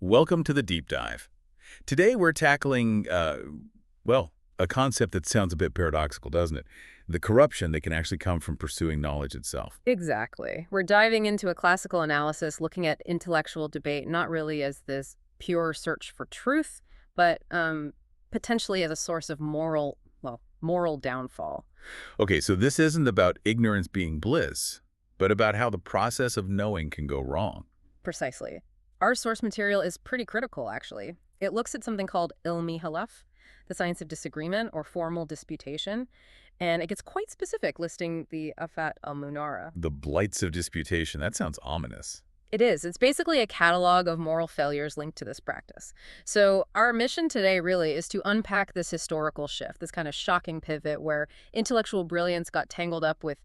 Welcome to the deep dive. Today we're tackling, a concept that sounds a bit paradoxical, doesn't it? The corruption that can actually come from pursuing knowledge itself. Exactly. We're diving into a classical analysis looking at intellectual debate not really as this pure search for truth, but potentially as a source of moral downfall. Okay, so this isn't about ignorance being bliss, but about how the process of knowing can go wrong. Precisely. Our source material is pretty critical, actually. It looks at something called ilmi halaf, the science of disagreement or formal disputation, and it gets quite specific, listing the āfāt al-munāẓara. The blights of disputation, that sounds ominous. It is. It's basically a catalog of moral failures linked to this practice. So our mission today really is to unpack this historical shift, this kind of shocking pivot where intellectual brilliance got tangled up with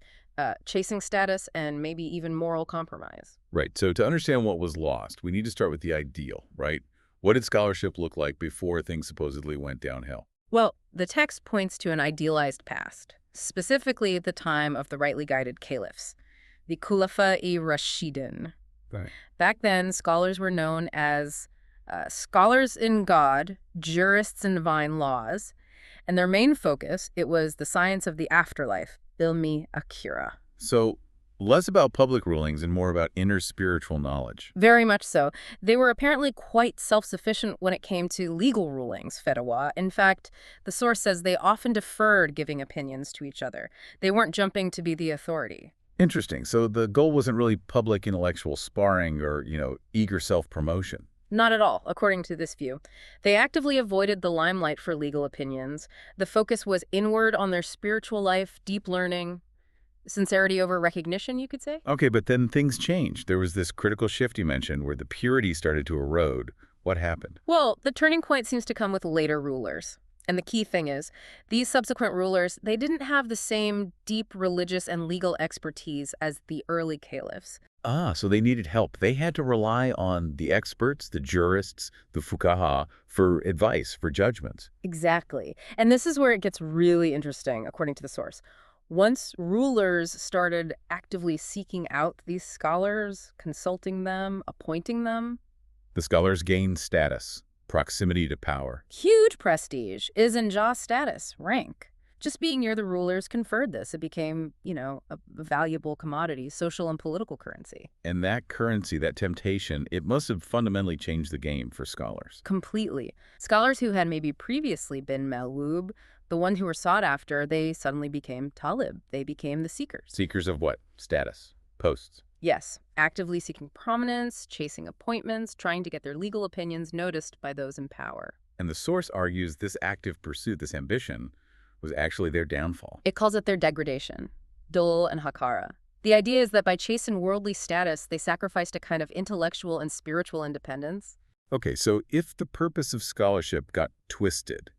chasing status and maybe even moral compromise. Right, so to understand what was lost, we need to start with the ideal, right? What did scholarship look like before things supposedly went downhill? Well, the text points to an idealized past, specifically the time of the Rightly Guided Caliphs, the Khulafa-i-Rashidun. Right. Back then, scholars were known as scholars in God, jurists in divine laws, and their main focus, it was the science of the afterlife, ilmi akhira. So less about public rulings and more about inner spiritual knowledge. Very much so. They were apparently quite self-sufficient when it came to legal rulings, fatwa. In fact, the source says they often deferred giving opinions to each other. They weren't jumping to be the authority. Interesting. So the goal wasn't really public intellectual sparring or, eager self-promotion. Not at all, according to this view. They actively avoided the limelight for legal opinions. The focus was inward on their spiritual life, deep learning, sincerity over recognition, you could say? Okay, but then things changed. There was this critical shift you mentioned where the purity started to erode. What happened? Well, the turning point seems to come with later rulers. And the key thing is, these subsequent rulers, they didn't have the same deep religious and legal expertise as the early caliphs. So they needed help. They had to rely on the experts, the jurists, the fuqaha, for advice, for judgments. Exactly. And this is where it gets really interesting, according to the source. Once rulers started actively seeking out these scholars, consulting them, appointing them, The scholars gained status, proximity to power. huge prestige, isnja status, rank. Just being near the rulers conferred this. It became, a valuable commodity, social and political currency. And that currency, that temptation, it must have fundamentally changed the game for scholars. Completely. Scholars who had maybe previously been malwub, the ones who were sought after, they suddenly became talib. They became the seekers. Seekers of what? Status. Posts. Yes, actively seeking prominence, chasing appointments, trying to get their legal opinions noticed by those in power. And the source argues this active pursuit, this ambition, was actually their downfall. It calls it their degradation, dul and hakara. The idea is that by chasing worldly status, they sacrificed a kind of intellectual and spiritual independence. Okay, so if the purpose of scholarship got twisted,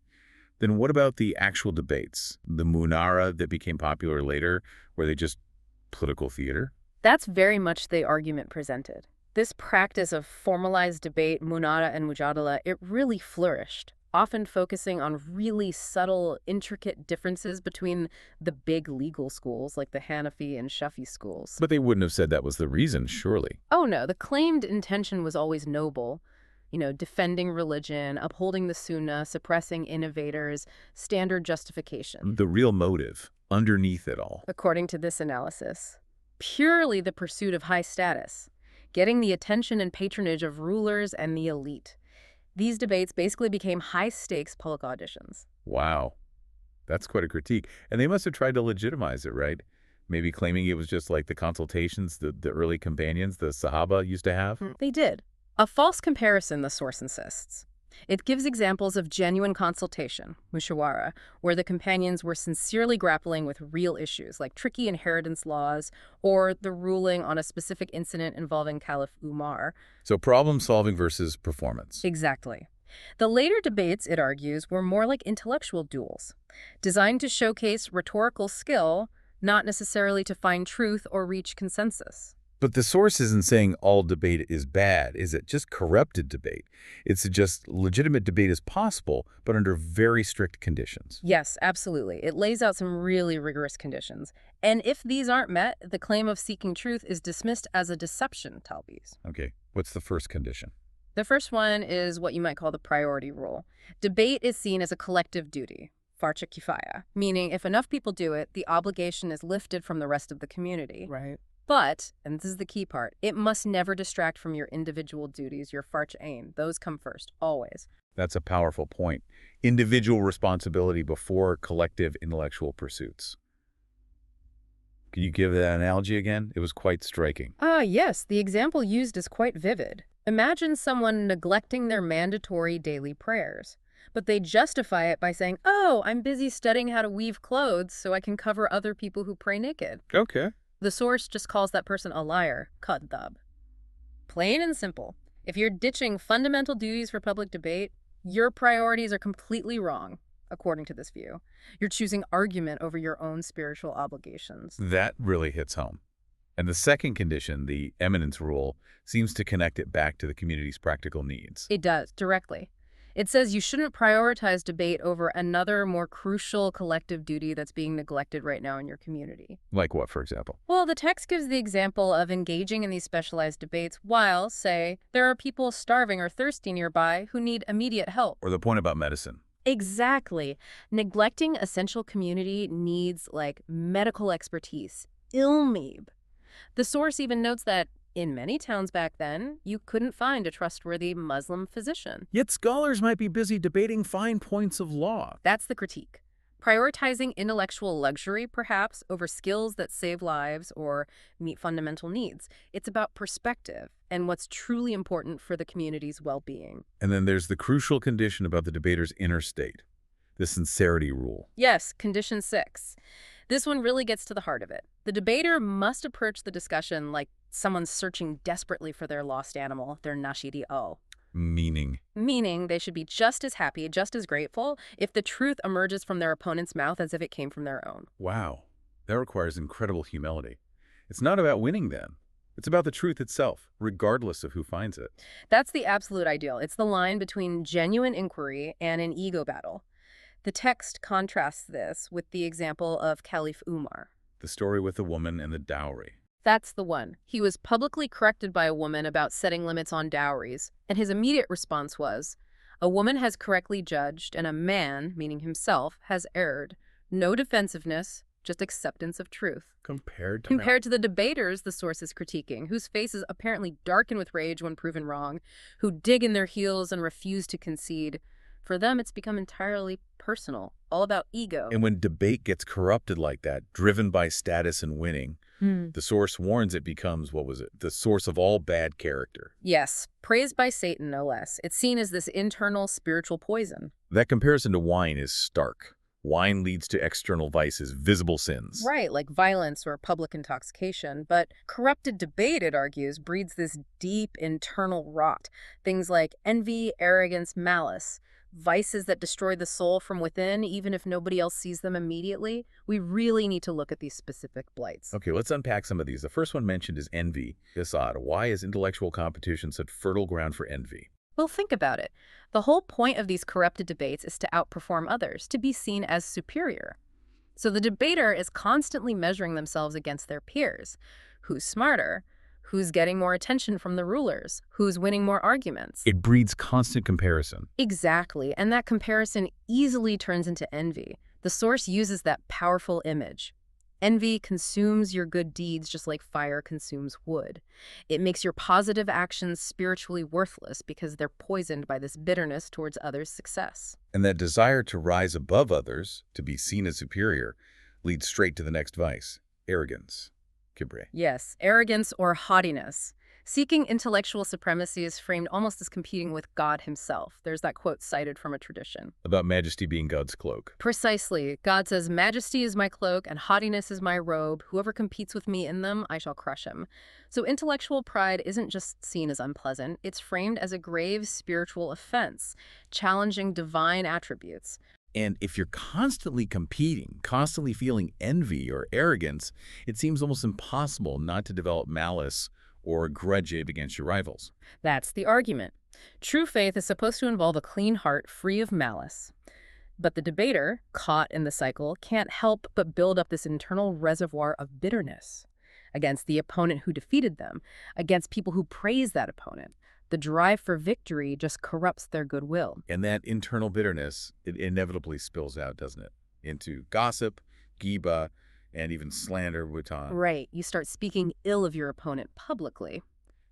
then what about the actual debates? The munāẓara that became popular later, were they just political theater? That's very much the argument presented. This practice of formalized debate, munāẓara and mujadala, it really flourished, often focusing on really subtle, intricate differences between the big legal schools like the Hanafi and Shafi schools. But they wouldn't have said that was the reason, surely. Oh no, the claimed intention was always noble. Defending religion, upholding the sunnah, suppressing innovators, standard justification. The real motive, underneath it all. According to this analysis, purely the pursuit of high status, getting the attention and patronage of rulers and the elite. These debates basically became high-stakes public auditions. Wow. That's quite a critique. And they must have tried to legitimize it, right? Maybe claiming it was just like the consultations the early companions, the Sahaba, used to have? They did. A false comparison, the source insists. It gives examples of genuine consultation, mushawara, where the companions were sincerely grappling with real issues like tricky inheritance laws or the ruling on a specific incident involving Caliph Umar. So problem solving versus performance. Exactly. The later debates, it argues, were more like intellectual duels, designed to showcase rhetorical skill, not necessarily to find truth or reach consensus. But the source isn't saying all debate is bad, is it? Just corrupted debate. It's just legitimate debate is possible, but under very strict conditions. Yes, absolutely. It lays out some really rigorous conditions. And if these aren't met, the claim of seeking truth is dismissed as a deception, Talbis. Okay, what's the first condition? The first one is what you might call the priority rule. Debate is seen as a collective duty, farcha kifaya, meaning if enough people do it, the obligation is lifted from the rest of the community. Right. But, and this is the key part, it must never distract from your individual duties, your farch ain. Those come first, always. That's a powerful point. Individual responsibility before collective intellectual pursuits. Can you give that analogy again? It was quite striking. Yes, the example used is quite vivid. Imagine someone neglecting their mandatory daily prayers, but they justify it by saying, oh, I'm busy studying how to weave clothes so I can cover other people who pray naked. Okay. The source just calls that person a liar, Kitab. Plain and simple. If you're ditching fundamental duties for public debate, your priorities are completely wrong, according to this view. You're choosing argument over your own spiritual obligations. That really hits home. And the second condition, the eminence rule, seems to connect it back to the community's practical needs. It does, directly. It says you shouldn't prioritize debate over another more crucial collective duty that's being neglected right now in your community. Like what, for example? Well, the text gives the example of engaging in these specialized debates while, say, there are people starving or thirsty nearby who need immediate help. Or the point about medicine. Exactly. Neglecting essential community needs like medical expertise, ilmeeb. The source even notes that in many towns back then, you couldn't find a trustworthy Muslim physician. Yet scholars might be busy debating fine points of law. That's the critique. Prioritizing intellectual luxury, perhaps, over skills that save lives or meet fundamental needs. It's about perspective and what's truly important for the community's well-being. And then there's the crucial condition about the debater's inner state, the sincerity rule. Yes, condition 6. This one really gets to the heart of it. The debater must approach the discussion like someone searching desperately for their lost animal, their nashidi o. Meaning Meaning they should be just as happy, just as grateful if the truth emerges from their opponent's mouth as if it came from their own. wow, that requires incredible humility. It's not about winning then. It's about the truth itself, regardless of who finds it. That's the absolute ideal. It's the line between genuine inquiry and an ego battle. The text contrasts this with the example of Caliph Umar. The story with the woman and the dowry. That's the one. He was publicly corrected by a woman about setting limits on dowries, and his immediate response was, a woman has correctly judged, and a man, meaning himself, has erred. No defensiveness, just acceptance of truth. Compared to the debaters the source is critiquing, whose faces apparently darken with rage when proven wrong, who dig in their heels and refuse to concede. For them, it's become entirely personal, all about ego. And when debate gets corrupted like that, driven by status and winning, the source warns it becomes, what was it, the source of all bad character. Yes, praised by Satan, no less. It's seen as this internal spiritual poison. That comparison to wine is stark. Wine leads to external vices, visible sins. Right, like violence or public intoxication. But corrupted debate, it argues, breeds this deep internal rot. Things like envy, arrogance, malice. Vices that destroy the soul from within, even if nobody else sees them immediately. We really need to look at these specific blights. Okay, let's unpack some of these. The first one mentioned is envy. āfāt. Why is intellectual competition such fertile ground for envy? Well, think about it. The whole point of these corrupted debates is to outperform others, to be seen as superior. So the debater is constantly measuring themselves against their peers. Who's smarter? Who's getting more attention from the rulers? Who's winning more arguments? It breeds constant comparison. Exactly, and that comparison easily turns into envy. The source uses that powerful image. Envy consumes your good deeds just like fire consumes wood. It makes your positive actions spiritually worthless because they're poisoned by this bitterness towards others' success. And that desire to rise above others, to be seen as superior, leads straight to the next vice, arrogance. Kibre. Yes, arrogance or haughtiness. Seeking intellectual supremacy is framed almost as competing with God himself. There's that quote cited from a tradition. About majesty being God's cloak. Precisely. God says, majesty is my cloak and haughtiness is my robe. Whoever competes with me in them, I shall crush him. So intellectual pride isn't just seen as unpleasant. It's framed as a grave spiritual offense, challenging divine attributes. And if you're constantly competing, constantly feeling envy or arrogance, it seems almost impossible not to develop malice or grudge against your rivals. That's the argument. True faith is supposed to involve a clean heart free of malice. But the debater, caught in the cycle, can't help but build up this internal reservoir of bitterness against the opponent who defeated them, against people who praise that opponent. The drive for victory just corrupts their goodwill. And that internal bitterness, it inevitably spills out, doesn't it? Into gossip, ghibah, and even slander, butan. Right, you start speaking ill of your opponent publicly.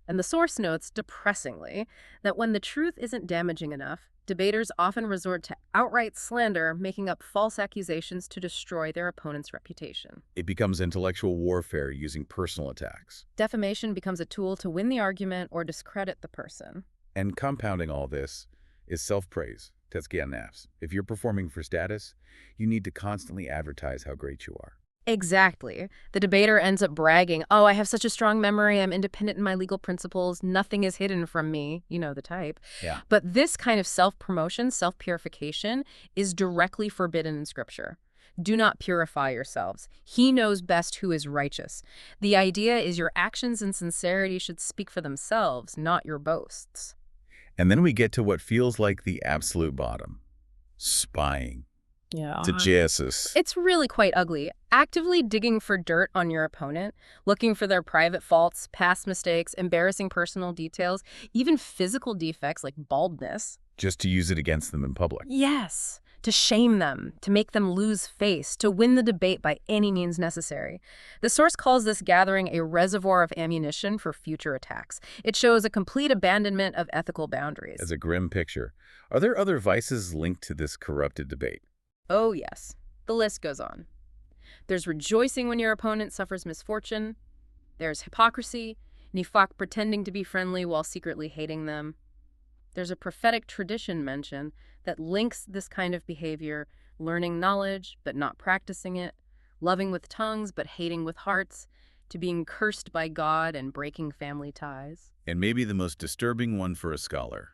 And the source notes, depressingly, that when the truth isn't damaging enough, debaters often resort to outright slander, making up false accusations to destroy their opponent's reputation. It becomes intellectual warfare using personal attacks. Defamation becomes a tool to win the argument or discredit the person. And compounding all this is self-praise, tezkiah nafs. If you're performing for status, you need to constantly advertise how great you are. Exactly. The debater ends up bragging, oh, I have such a strong memory, I'm independent in my legal principles, nothing is hidden from me, you know the type. Yeah. But this kind of self-promotion, self-purification, is directly forbidden in Scripture. Do not purify yourselves. He knows best who is righteous. The idea is your actions and sincerity should speak for themselves, not your boasts. And then we get to what feels like the absolute bottom. Spying. Yeah. Tajassus. It's really quite ugly. Actively digging for dirt on your opponent, looking for their private faults, past mistakes, embarrassing personal details, even physical defects like baldness. Just to use it against them in public. Yes, to shame them, to make them lose face, to win the debate by any means necessary. The source calls this gathering a reservoir of ammunition for future attacks. It shows a complete abandonment of ethical boundaries. As a grim picture. Are there other vices linked to this corrupted debate? Oh, yes. The list goes on. There's rejoicing when your opponent suffers misfortune. There's hypocrisy, nifaq, pretending to be friendly while secretly hating them. There's a prophetic tradition mention that links this kind of behavior, learning knowledge but not practicing it, loving with tongues but hating with hearts, to being cursed by God and breaking family ties. And maybe the most disturbing one for a scholar.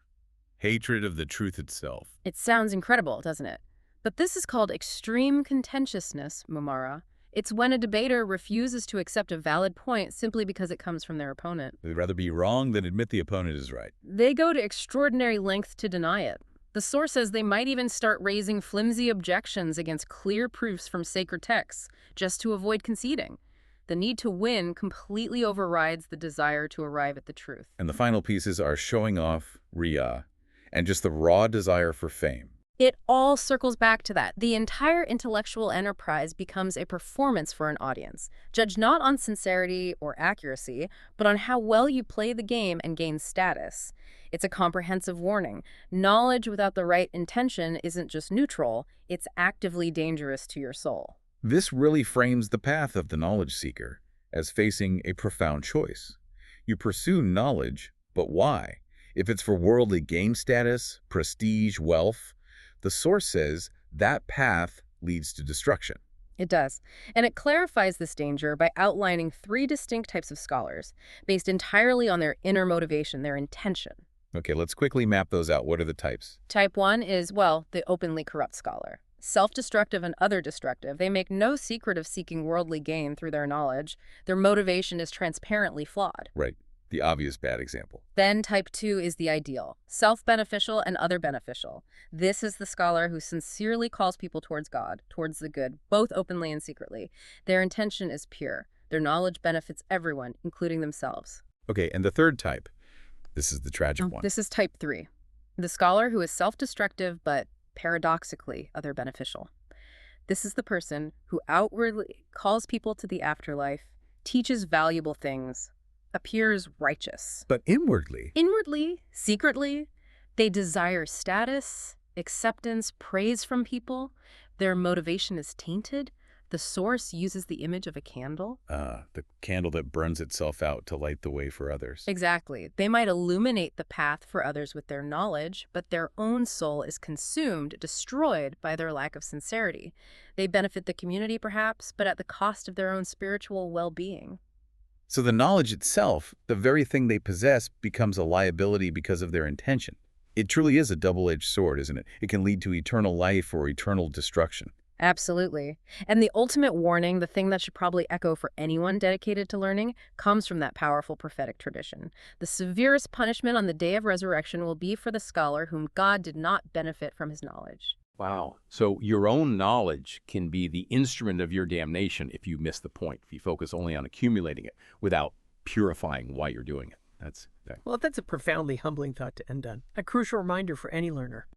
Hatred of the truth itself. It sounds incredible, doesn't it? But this is called extreme contentiousness, munāẓara. It's when a debater refuses to accept a valid point simply because it comes from their opponent. They'd rather be wrong than admit the opponent is right. They go to extraordinary lengths to deny it. The source says they might even start raising flimsy objections against clear proofs from sacred texts, just to avoid conceding. The need to win completely overrides the desire to arrive at the truth. And the final pieces are showing off, riyā, and just the raw desire for fame. It all circles back to that. The entire intellectual enterprise becomes a performance for an audience, judged not on sincerity or accuracy, but on how well you play the game and gain status. It's a comprehensive warning. Knowledge without the right intention isn't just neutral, it's actively dangerous to your soul. This really frames the path of the knowledge seeker as facing a profound choice. You pursue knowledge, but why? If it's for worldly gain status, prestige, wealth, the source says that path leads to destruction. It does. And it clarifies this danger by outlining 3 distinct types of scholars, based entirely on their inner motivation, their intention. Okay, let's quickly map those out. What are the types? Type 1 is, well, the openly corrupt scholar. Self-destructive and other-destructive. They make no secret of seeking worldly gain through their knowledge. Their motivation is transparently flawed. Right. The obvious bad example. Then type 2 is the ideal, self-beneficial and other-beneficial. This is the scholar who sincerely calls people towards God, towards the good, both openly and secretly. Their intention is pure. Their knowledge benefits everyone, including themselves. Okay, and the third type. This is the tragic one. This is type 3. The scholar who is self-destructive but paradoxically other-beneficial. This is the person who outwardly calls people to the afterlife, teaches valuable things, appears righteous. But inwardly, secretly, they desire status, acceptance, praise from people. Their motivation is tainted. The source uses the image of a candle. the candle that burns itself out to light the way for others. Exactly. They might illuminate the path for others with their knowledge, but their own soul is consumed, destroyed by their lack of sincerity. They benefit the community, perhaps, but at the cost of their own spiritual well-being. So the knowledge itself, the very thing they possess, becomes a liability because of their intention. It truly is a double-edged sword, isn't it? It can lead to eternal life or eternal destruction. Absolutely. And the ultimate warning, the thing that should probably echo for anyone dedicated to learning, comes from that powerful prophetic tradition. The severest punishment on the day of resurrection will be for the scholar whom God did not benefit from his knowledge. Wow. So your own knowledge can be the instrument of your damnation if you miss the point, if you focus only on accumulating it without purifying why you're doing it. That's that. Well, that's a profoundly humbling thought to end on. A crucial reminder for any learner.